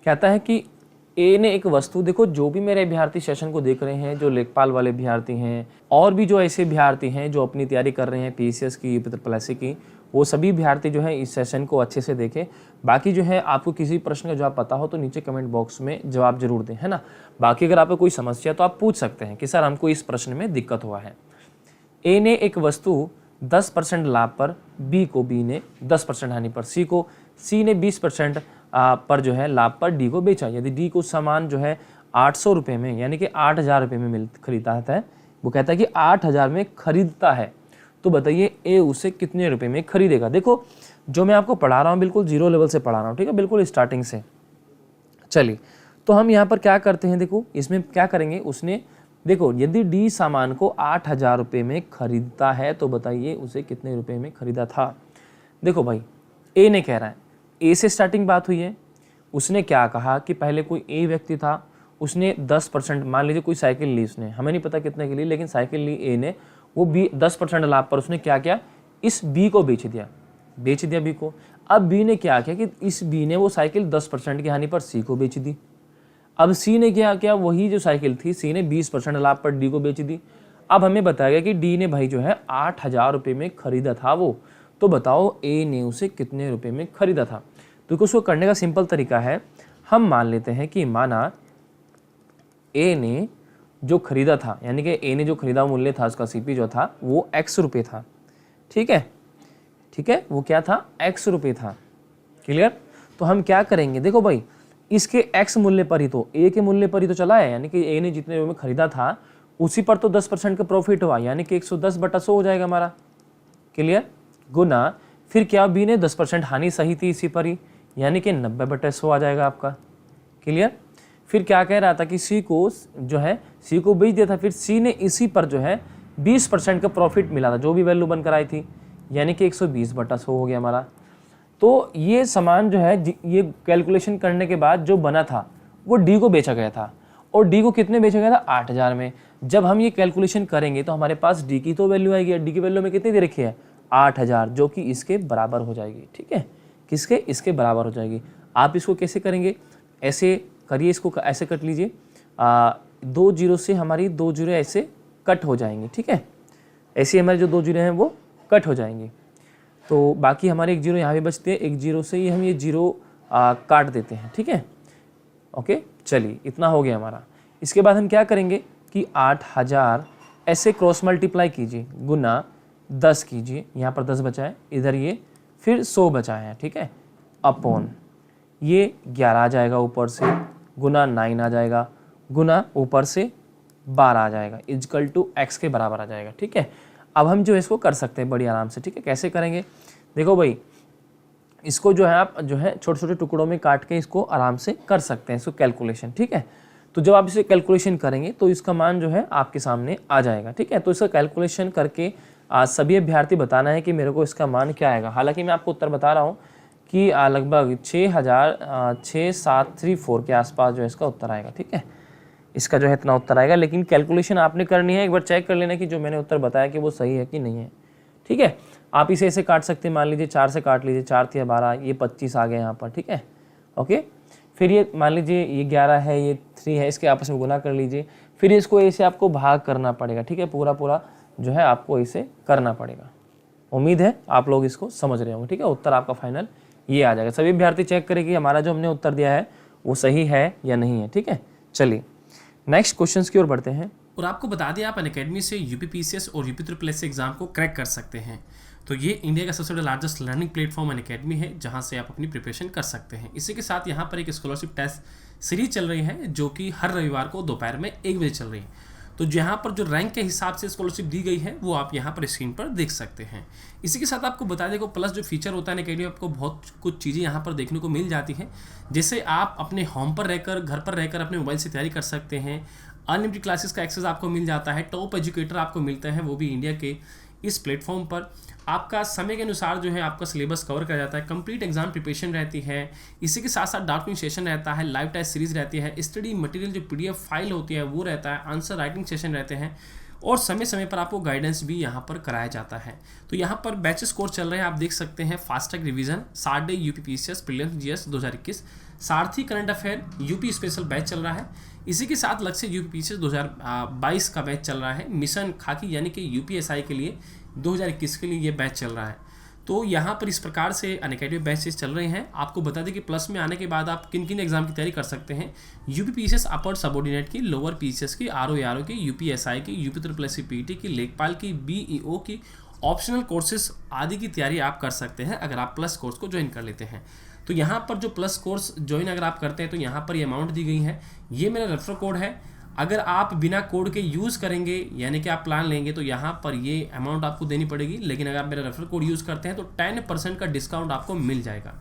कहता है कि ए ने एक वस्तु, देखो जो भी मेरे अभ्यर्थी सेशन को देख रहे हैं, जो लेखपाल वाले अभ्यर्थी हैं और भी जो ऐसे अभ्यर्थी हैं जो अपनी तैयारी कर रहे हैं पीसीएस की, यूपीएससी की, वो सभी अभ्यर्थी जो है इस सेशन को अच्छे से देखें। बाकी जो है आपको किसी प्रश्न का जवाब पता हो तो नीचे कमेंट बॉक्स में जवाब जरूर दें, है ना। बाकी अगर आपको कोई समस्या तो आप पूछ सकते हैं कि सर हमको इस प्रश्न में दिक्कत हुआ है। ए ने एक वस्तु 10% लाभ पर बी को, बी ने 10% हानि पर सी को, सी ने 20% पर जो है लाभ पर डी को बेचा। यदि डी को सामान जो है 800 रुपये में यानी कि 8000 रुपये में खरीदता है, वो कहता है कि 8000 में खरीदता है, तो बताइए ए उसे कितने रुपए में खरीदेगा। देखो जो मैं आपको पढ़ा रहा हूँ बिल्कुल जीरो लेवल से पढ़ा रहा हूँ, ठीक है, बिल्कुल स्टार्टिंग से। चलिए तो हम यहाँ पर क्या करते हैं, देखो इसमें क्या करेंगे, उसने देखो यदि डी सामान को 8000 रुपये में खरीदता है तो बताइए उसे कितने रुपए में खरीदा था। देखो भाई ए ने कह रहा है, ए से स्टार्टिंग बात हुई है, उसने क्या कहा कि पहले कोई ए व्यक्ति था, उसने 10%, मान लीजिए कोई साइकिल ली उसने, हमें नहीं पता कितने की ली, लेकिन साइकिल ली ए ने, वो बी 10% लाभ पर उसने क्या किया, इस बी को बेच दिया बी को। अब बी ने क्या किया कि इस बी ने वो साइकिल 10% की हानि पर सी को बेच दी। अब सी ने क्या किया, वही जो साइकिल थी सी ने 20% लाभ पर डी को बेच दी। अब हमें बताया गया कि डी ने भाई जो है 8000 रुपये में खरीदा था वो, तो बताओ ए ने उसे कितने रुपए में खरीदा था। तो उसको करने का सिंपल तरीका है, हम मान लेते हैं कि माना ए ने जो खरीदा था, यानी कि ए ने जो खरीदा मूल्य था उसका सीपी जो था वो x रुपये था, ठीक है, वो क्या था, x रुपये था। क्लियर। तो हम क्या करेंगे, देखो भाई इसके x मूल्य पर ही तो, ए के मूल्य पर ही तो चला है, यानी कि ए ने जितने रुपये में खरीदा था उसी पर तो 10% का प्रॉफिट हुआ, यानी कि 110/100 हो जाएगा हमारा। क्लियर। गुना फिर क्या, बी ने 10% हानि सही थी इसी पर ही, यानी कि 90/100 आ जाएगा आपका। क्लियर। फिर क्या कह रहा था कि सी को जो है सी को बेच दिया था, फिर सी ने इसी पर जो है 20% का प्रॉफिट मिला था, जो भी वैल्यू बनकर आई थी, यानी कि 120/100 हो गया हमारा। तो ये सामान जो है, ये कैलकुलेशन करने के बाद जो बना था वो डी को बेचा गया था, और डी को कितने बेचा गया था, 8000 में। जब हम ये कैलकुलेशन करेंगे तो हमारे पास डी की तो वैल्यू आएगी, डी की वैल्यू में कितनी दे रखी है, 8000, जो कि इसके बराबर हो जाएगी। ठीक है, किसके, इसके बराबर हो जाएगी। आप इसको कैसे करेंगे, ऐसे करिए, इसको ऐसे कट लीजिए, 2 जीरो से हमारी 2 जीरो ऐसे कट हो जाएंगे। ठीक है, ऐसे हमारे जो 2 जीरो हैं वो कट हो जाएंगे, तो बाकी हमारे 1 जीरो यहाँ भी बचते हैं, 1 जीरो से ही हम ये जीरो काट देते हैं। ठीक है, ओके, चलिए इतना हो गया हमारा। इसके बाद हम क्या करेंगे कि 8000 ऐसे क्रॉस मल्टीप्लाई कीजिए, गुना 10 कीजिए, यहाँ पर 10 बचा है, इधर ये फिर 100 बचा है। ठीक है, अपॉन ये 11 आ जाएगा ऊपर से, गुना 9 आ जाएगा, गुना ऊपर से 12 आ जाएगा, इजकल टू x के बराबर आ जाएगा। ठीक है, अब हम जो इसको कर सकते हैं बड़ी आराम से। ठीक है, कैसे करेंगे, देखो भाई इसको जो है आप जो है छोटे छोटे टुकड़ों में काट के इसको आराम से कर सकते हैं इसको कैलकुलेशन। ठीक है, तो जब आप इसे कैलकुलेशन करेंगे तो इसका मान जो है आपके सामने आ जाएगा। ठीक है, तो इसका कैलकुलेशन करके सभी अभ्यर्थी बताना है कि मेरे को इसका मान क्या आएगा। हालांकि मैं आपको उत्तर बता रहा हूँ कि लगभग 6734 के आसपास जो है इसका उत्तर आएगा। ठीक है, इसका जो है इतना उत्तर आएगा, लेकिन कैलकुलेशन आपने करनी है, एक बार चेक कर लेना कि जो मैंने उत्तर बताया कि वो सही है कि नहीं है। ठीक है, आप इसे ऐसे काट सकते हैं, मान लीजिए 4 से काट लीजिए, 4 × 12 ये 25 आ गए यहाँ पर। ठीक है, ओके, फिर ये मान लीजिए ये 11 है, ये 3 है, इसके आपस में गुना कर लीजिए, फिर इसको ऐसे आपको भाग करना पड़ेगा। ठीक है, पूरा पूरा जो है आपको इसे करना पड़ेगा। उम्मीद है आप लोग इसको समझ रहे होंगे। ठीक है, उत्तर आपका फाइनल ये आ जाएगा। सभी अभ्यर्थी चेक करें कि हमारा जो हमने उत्तर दिया है वो सही है या नहीं है। ठीक है, चलिए नेक्स्ट क्वेश्चंस की ओर बढ़ते हैं। और आपको बता दें आप अनअकैडमी से यूपीपीसीएस और यूपीएससी एग्जाम को क्रैक कर सकते हैं। तो ये इंडिया का सबसे बड़ा लार्जेस्ट लर्निंग प्लेटफॉर्म अनअकैडमी है, जहां से आप अपनी प्रिपरेशन कर सकते हैं। इसी के साथ यहाँ पर एक स्कॉलरशिप टेस्ट सीरीज चल रही है, जो कि हर रविवार को दोपहर में 1 बजे चल रही है। तो यहाँ पर जो रैंक के हिसाब से स्कॉलरशिप दी गई है वो आप यहाँ पर स्क्रीन पर देख सकते हैं। इसी के साथ आपको बता दें को प्लस जो फीचर होता है अनअकैडमी, आपको बहुत कुछ चीज़ें यहाँ पर देखने को मिल जाती हैं, जैसे आप अपने होम पर रहकर, घर पर रहकर अपने मोबाइल से तैयारी कर सकते हैं। अनलिमिटेड क्लासेस का एक्सेस आपको मिल जाता है, टॉप एजुकेटर आपको मिलते हैं, वो भी इंडिया के इस प्लेटफॉर्म पर। आपका समय के अनुसार जो है आपका सिलेबस कवर किया जाता है, कंप्लीट एग्जाम प्रिपरेशन रहती है। इसी के साथ साथ डाउटिंग सेशन रहता है, लाइव टेस्ट सीरीज रहती है, स्टडी मटेरियल जो PDF फाइल होती है वो रहता है, आंसर राइटिंग सेशन रहते हैं, और समय समय पर आपको गाइडेंस भी यहाँ पर कराया जाता है। तो यहाँ पर बैचेस कोर्स चल रहे हैं, आप देख सकते हैं। Fast track revision, 60 day UPPCS prelims GS 2021, सारथी current affair UP special batch चल रहा है। इसी के साथ लक्ष्य यूपीपीसीएस 2022 का बैच चल रहा है। मिशन खाकी यानी कि यूपीएसआई के लिए 2021 के लिए ये बैच चल रहा है। तो यहाँ पर इस प्रकार से अनअकैडमी बैचेस चल रहे हैं। आपको बता दें कि प्लस में आने के बाद आप किन किन एग्जाम की तैयारी कर सकते हैं। यूपीपीसीएस अपर सबऑर्डिनेट की, लोअर पीसीएस की, आरओ की, यूपीएसआई की, यूपी ट्रिपल एससी पीटी की, लेखपाल की, बीईओ की, ऑप्शनल कोर्सेज आदि की तैयारी आप कर सकते हैं अगर आप प्लस कोर्स को ज्वाइन कर लेते हैं। तो यहाँ पर जो प्लस कोर्स ज्वाइन अगर आप करते हैं तो यहाँ पर ये अमाउंट दी गई है। ये मेरा रेफरल कोड है। अगर आप बिना कोड के यूज़ करेंगे यानी कि आप प्लान लेंगे तो यहाँ पर ये अमाउंट आपको देनी पड़ेगी, लेकिन अगर आप मेरा रेफरल कोड यूज़ करते हैं तो 10% का डिस्काउंट आपको मिल जाएगा।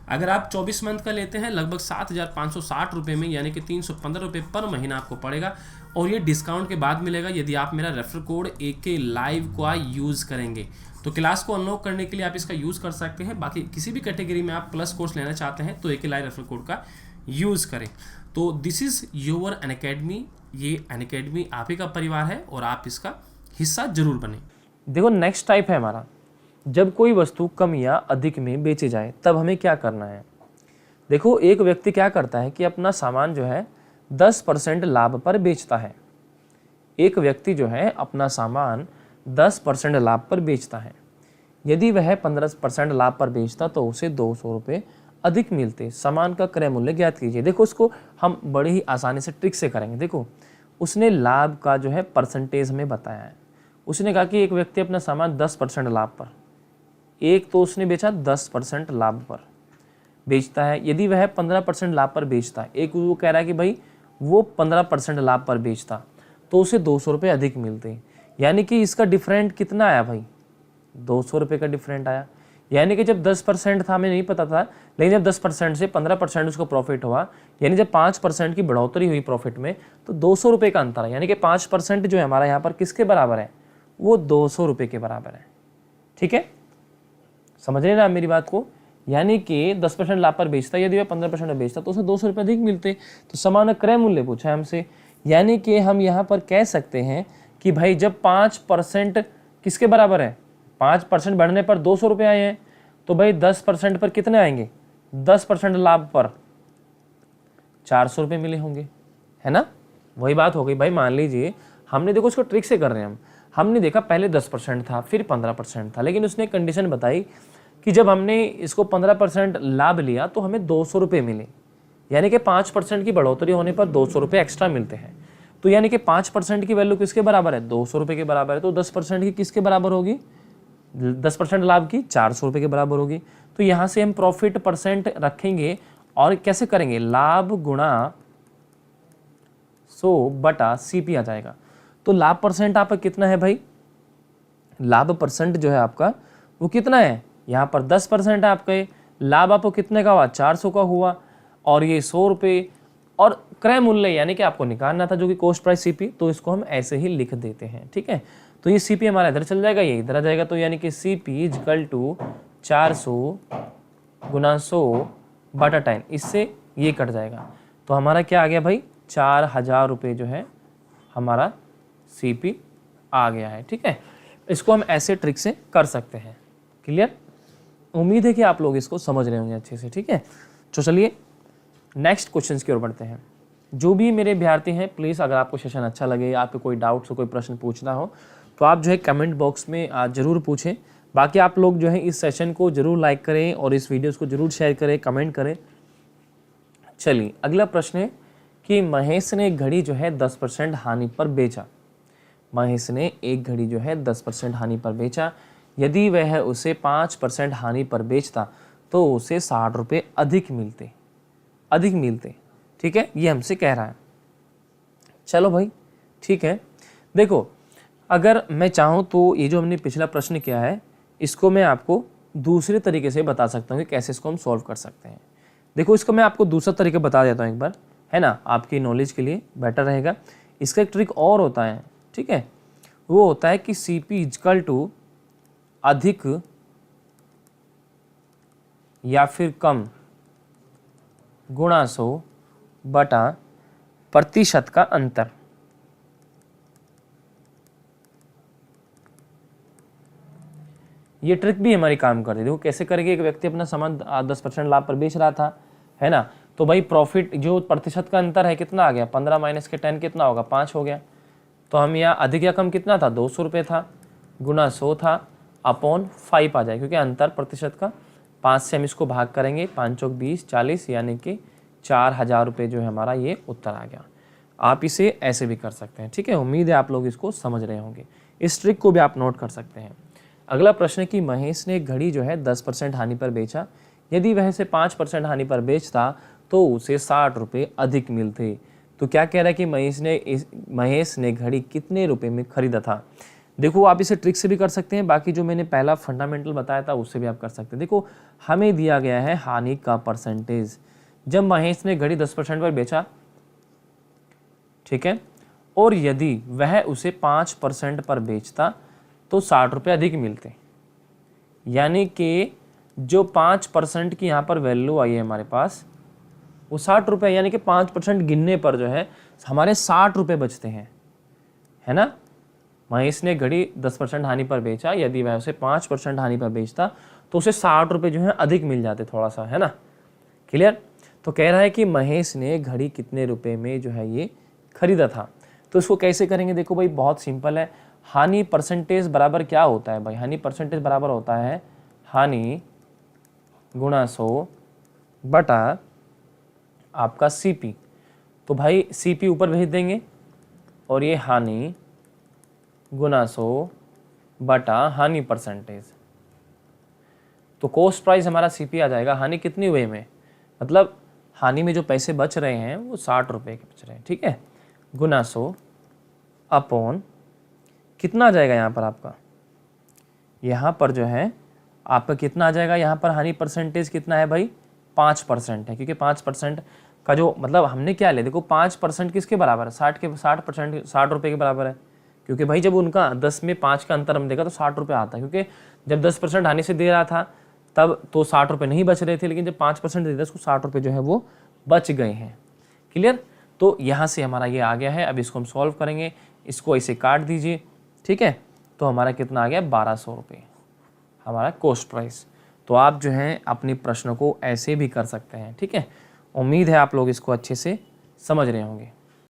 अगर आप 24 मंथ का लेते हैं लगभग 7,560 रुपये में, यानी कि 315 रुपये पर महीना आपको पड़ेगा, और ये डिस्काउंट के बाद मिलेगा यदि आप मेरा रेफरल कोड AK लाइव का यूज़ करेंगे। तो क्लास को अनलॉक करने के लिए आप इसका यूज़ कर सकते हैं। बाकी किसी भी कैटेगरी में आप प्लस कोर्स लेना चाहते हैं तो AK लाइव रेफरल कोड का यूज़ करें। तो दिस इज़ योर अनअकैडमी। ये अनअकैडमी आप ही का परिवार है और आप इसका हिस्सा जरूर बने। देखो नेक्स्ट टाइप है हमारा, जब कोई वस्तु कम या अधिक में बेची जाए तब हमें क्या करना है। देखो एक व्यक्ति क्या करता है कि अपना सामान जो है 10% लाभ पर बेचता है। एक व्यक्ति जो है अपना सामान 10% लाभ पर बेचता है। यदि वह 15% लाभ पर बेचता तो उसे 200 रुपये अधिक मिलते। सामान का क्रय मूल्य ज्ञात कीजिए। देखो इसको हम बड़ी ही आसानी से ट्रिक से करेंगे। देखो उसने लाभ का जो है परसेंटेज हमें बताया है। उसने कहा कि एक व्यक्ति अपना सामान 10% लाभ पर, एक तो उसने बेचा 10% लाभ पर बेचता है। यदि वह 15% लाभ पर बेचता है, एक वो कह रहा है कि भाई वो 15% लाभ पर बेचता तो उसे 200 रुपये अधिक मिलते। यानी कि इसका डिफरेंट कितना आया भाई, 200 रुपये का डिफरेंट आया। यानी कि जब 10% था हमें नहीं पता था, लेकिन जब 10% से 15% उसको प्रॉफिट हुआ, यानी जब 5% की बढ़ोतरी हुई प्रॉफिट में तो 200 रुपये का अंतर है। यानी कि 5% जो है हमारा यहाँ पर किसके बराबर है, वो 200 रुपये के बराबर है। ठीक है, समझ रहे ना आप मेरी बात को। यानी कि 10% लाभ पर बेचता, यदि वह 15% में बेचता तो उसे 200 रुपये अधिक मिलते। तो समान क्रय मूल्य पूछा है हमसे। यानी कि हम यहाँ पर कह सकते हैं कि भाई जब 5% किसके बराबर है, 5% बढ़ने पर 200 रुपये आए हैं, तो भाई 10% पर कितने आएंगे, 10% लाभ पर 400 रुपये मिले होंगे, है ना। वही बात हो गई भाई। मान लीजिए हमने, देखो इसको ट्रिक से कर रहे हैं हमने देखा पहले 10% था फिर 15% था, लेकिन उसने कंडीशन बताई कि जब हमने इसको 15% लाभ लिया तो हमें 200 रुपये मिले। यानी कि 5% की बढ़ोतरी होने पर 200 रुपये एक्स्ट्रा मिलते हैं। तो यानी कि 5% की वैल्यू किसके बराबर है, 200 रुपये के बराबर है। तो 10% की किसके बराबर होगी, 10% लाभ की 400 रुपये के बराबर होगी। तो यहाँ से हम प्रॉफिट परसेंट रखेंगे और कैसे करेंगे, लाभ गुणा 100 बटा CP आ जाएगा। तो लाभ परसेंट आपका कितना है भाई, लाभ परसेंट जो है आपका वो कितना है, यहाँ पर 10% है आपका। लाभ आपको कितने का हुआ, 400 का हुआ, और ये 100 रुपये, और क्रय मूल्य यानी कि आपको निकालना था जो कि कॉस्ट प्राइस CP, तो इसको हम ऐसे ही लिख देते हैं। ठीक है, तो ये CP हमारा इधर चल जाएगा, ये इधर आ जाएगा। तो यानी कि CP इक्वल टू 400 गुना 100 बटा 10, इससे ये कट जाएगा। तो हमारा क्या आ गया भाई, 4000 रुपये जो है हमारा CP आ गया है। ठीक है, इसको हम ऐसे ट्रिक से कर सकते हैं। क्लियर, उम्मीद है कि आप लोग इसको समझ रहे होंगे अच्छे से। ठीक है, तो चलिए नेक्स्ट क्वेश्चंस की ओर बढ़ते हैं। जो भी मेरे विद्यार्थी हैं, प्लीज़ अगर आपको सेशन अच्छा लगे, आपको कोई डाउट्स हो, कोई प्रश्न पूछना हो तो आप जो है कमेंट बॉक्स में ज़रूर पूछें। बाकी आप लोग जो है इस सेशन को ज़रूर लाइक करें और इस वीडियोस को ज़रूर शेयर करें, कमेंट करें। चलिए अगला प्रश्न है कि महेश ने एक घड़ी जो है 10% हानि पर बेचा। महेश ने एक घड़ी जो है 10% हानि पर बेचा। यदि वह उसे 5% हानि पर बेचता तो उसे 60 रुपये अधिक मिलते। ठीक है, ये हमसे कह रहा है। चलो भाई ठीक है, देखो अगर मैं चाहूँ तो ये जो हमने पिछला प्रश्न किया है इसको मैं आपको दूसरे तरीके से बता सकता हूँ कि कैसे इसको हम सॉल्व कर सकते हैं। देखो इसको मैं आपको दूसरा तरीका बता देता हूँ एक बार, है ना, आपकी नॉलेज के लिए बेटर रहेगा। इसका एक ट्रिक और होता है, ठीक है, वो होता है कि CP इक्वल टू अधिक या फिर कम गुणा 100 बटा प्रतिशत का अंतर। ये ट्रिक भी हमारी काम कर रही है। देखो कैसे करेंगे, एक व्यक्ति अपना सामान 10% लाभ पर बेच रहा था, है ना, तो भाई प्रॉफिट जो प्रतिशत का अंतर है कितना आ गया, 15 माइनस के 10 कितना होगा, 5 हो गया। तो हम यहाँ अधिक या कम कितना था, 200 रुपये था, गुना 100 था, अपॉन 5 आ जाए, क्योंकि अंतर प्रतिशत का 5 से हम इसको भाग करेंगे, 5 चौक 20, 40, यानी कि 4000 रुपये जो है हमारा ये उत्तर आ गया। आप इसे ऐसे भी कर सकते हैं, ठीक है। उम्मीद है आप लोग इसको समझ रहे होंगे, इस ट्रिक को भी आप नोट कर सकते हैं। अगला प्रश्न है कि महेश ने घड़ी जो है 10% हानि पर बेचा, यदि वह इसे 5% हानि पर बेचता तो उसे 60 रुपये अधिक मिलते। तो क्या कह रहा है कि महेश ने घड़ी कितने रुपए में खरीदा था। देखो आप इसे ट्रिक से भी कर सकते हैं, बाकी जो मैंने पहला फंडामेंटल बताया था उससे भी आप कर सकते हैं। देखो हमें दिया गया है हानि का परसेंटेज, जब महेश ने घड़ी 10% पर बेचा, ठीक है, और यदि वह उसे 5% पर बेचता तो 60 रुपये अधिक मिलते। यानी कि जो 5% की यहाँ पर वैल्यू आई है हमारे पास वो 60 रुपये, यानी कि 5% गिनने पर जो है हमारे 60 रुपये बचते हैं, है ना। महेश ने घड़ी 10% हानि पर बेचा, यदि वह उसे 5% हानि पर बेचता तो उसे 60 रुपये जो है अधिक मिल जाते थोड़ा सा, है ना। क्लियर। तो कह रहा है कि महेश ने घड़ी कितने रुपए में जो है ये खरीदा था। तो इसको कैसे करेंगे, देखो भाई बहुत सिंपल है। हानि परसेंटेज बराबर क्या होता है भाई, हानि परसेंटेज बराबर होता है हानि गुणा 100 बटा आपका सीपी। तो भाई सीपी ऊपर भेज देंगे और ये हानि गुना 100 बटा हानि परसेंटेज। तो कॉस्ट प्राइस हमारा सीपी आ जाएगा, हानि कितनी वे में, मतलब हानि में जो पैसे बच रहे हैं वो 60 रुपये के बच रहे हैं, ठीक है, गुना 100 अपॉन कितना आ जाएगा यहाँ पर आपका, यहाँ पर जो है आपका कितना आ जाएगा, यहाँ पर हानि परसेंटेज कितना है भाई 5% है, क्योंकि 5% का जो मतलब हमने क्या लिया, देखो 5% किसके बराबर है, 60% 60 रुपये के बराबर है, क्योंकि भाई जब उनका 10 में 5 का अंतर हम देखा तो 60 रुपये आता है, क्योंकि जब 10% हानि से दे रहा था तब तो 60 रुपये नहीं बच रहे थे, लेकिन जब 5% दे दिया उसको 60 रुपये जो है वो बच गए हैं। क्लियर। तो यहाँ से हमारा ये आ गया है। अब इसको हम सॉल्व करेंगे, इसको ऐसे काट दीजिए, ठीक है, तो हमारा कितना आ गया 1200 रुपये हमारा कॉस्ट प्राइस। तो आप जो है अपने प्रश्न को ऐसे भी कर सकते हैं, ठीक है। उम्मीद है आप लोग इसको अच्छे से समझ रहे होंगे।